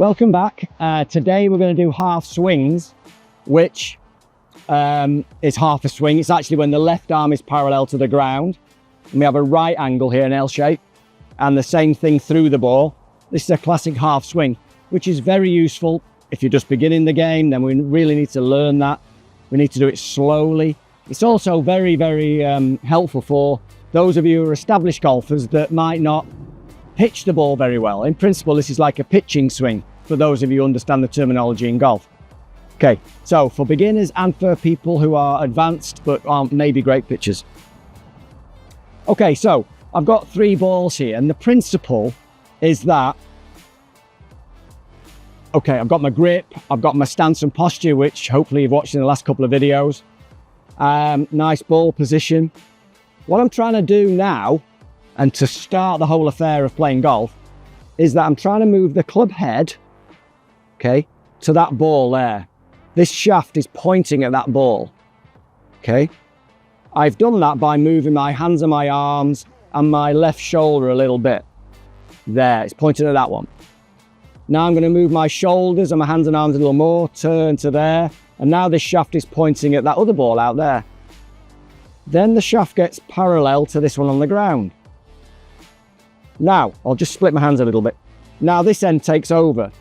Welcome back. Today we're going to do half swings, which is half a swing. It's actually when the left arm is parallel to the ground. And we have a right angle here, an L shape, and the same thing through the ball. This is a classic half swing, which is very useful if you're just beginning the game. Then we really need to learn that. We need to do it slowly. It's also very, very helpful for those of you who are established golfers that might not pitch the ball very well. In principle, this is like a pitching swing for those of you who understand the terminology in golf. Okay, so for beginners and for people who are advanced but aren't maybe great pitchers. Okay, so I've got 3 balls here, and the principle is that, okay, I've got my grip, I've got my stance and posture, which hopefully you've watched in the last couple of videos. Nice ball position. What I'm trying to do now, and to start the whole affair of playing golf, is that I'm trying to move the club head, okay, to that ball there. This shaft is pointing at that ball, okay? I've done that by moving my hands and my arms and my left shoulder a little bit. There, it's pointing at that one. Now I'm going to move my shoulders and my hands and arms a little more, turn to there, and now this shaft is pointing at that other ball out there. Then the shaft gets parallel to this one on the ground. Now, I'll just split my hands a little bit. Now this end takes over.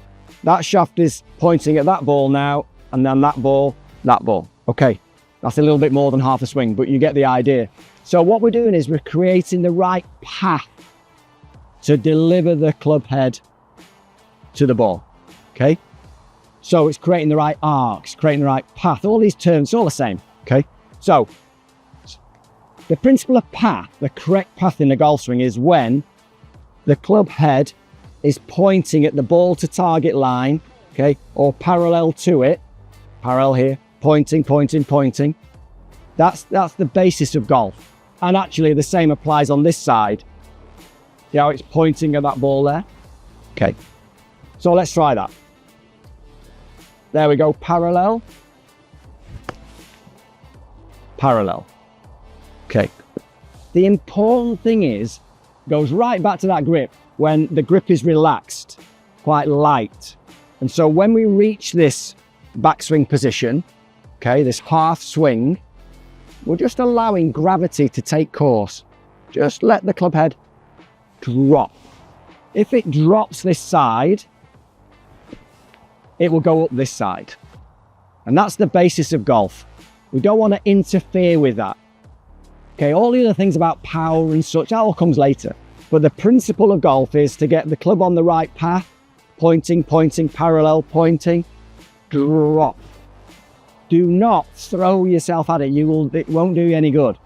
That shaft is pointing at that ball now, and then that ball, that ball. Okay, that's a little bit more than half a swing, but you get the idea. So what we're doing is we're creating the right path to deliver the club head to the ball, okay? So it's creating the right arcs, creating the right path. All these terms, it's all the same, okay? So the principle of path, the correct path in the golf swing, is when the club head is pointing at the ball to target line, okay, or parallel to it, parallel here, pointing, pointing, pointing. That's the basis of golf. And actually the same applies on this side. See how it's pointing at that ball there? Okay, so let's try that. There we go, parallel, parallel. Okay, the important thing is, goes right back to that grip, when the grip is relaxed, quite light. And so when we reach this backswing position, okay, this half swing, we're just allowing gravity to take course. Just let the club head drop. If it drops this side, it will go up this side. And that's the basis of golf. We don't want to interfere with that. Okay, all the other things about power and such, that all comes later. But the principle of golf is to get the club on the right path, pointing, pointing, parallel, pointing, drop. Do not throw yourself at it. It won't do you any good.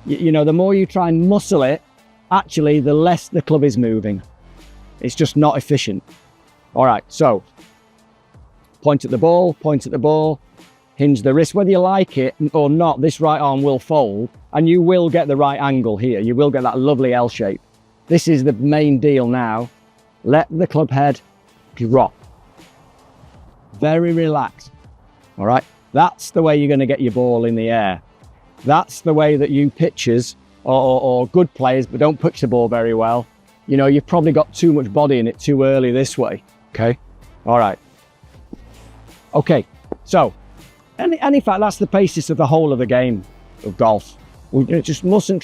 You know, the more you try and muscle it, actually, the less the club is moving. It's just not efficient. All right, so point at the ball, hinge the wrist. Whether you like it or not, this right arm will fold, and you will get the right angle here. You will get that lovely L shape. This is the main deal now. Let the club head drop. Very relaxed. All right, that's the way you're going to get your ball in the air. That's the way that you pitchers or good players, but don't pitch the ball very well, you know, you've probably got too much body in it too early this way. Okay, all right. Okay, so, and in fact, that's the basis of the whole of the game of golf. We just mustn't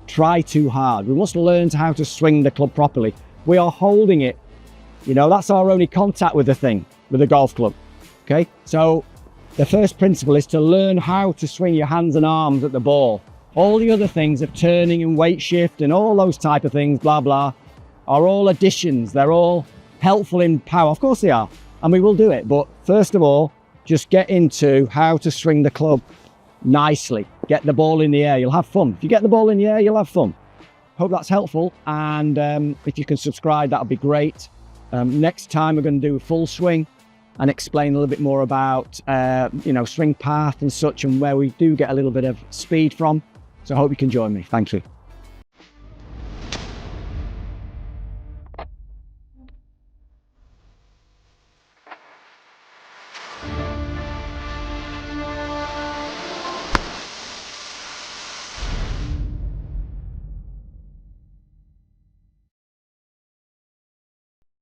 try too hard. We must learn how to swing the club properly. We are holding it. You know, that's our only contact with the thing, with the golf club. Okay, so the first principle is to learn how to swing your hands and arms at the ball. All the other things of turning and weight shift and all those type of things, blah, blah, are all additions. They're all helpful in power. Of course they are, and we will do it. But first of all, just get into how to swing the club nicely. Get the ball in the air, you'll have fun. If you get the ball in the air, you'll have fun. Hope that's helpful, and if you can subscribe, that would be great. Next time we're going to do a full swing and explain a little bit more about you know, swing path and such, and where we do get a little bit of speed from. So I hope you can join me. Thank you.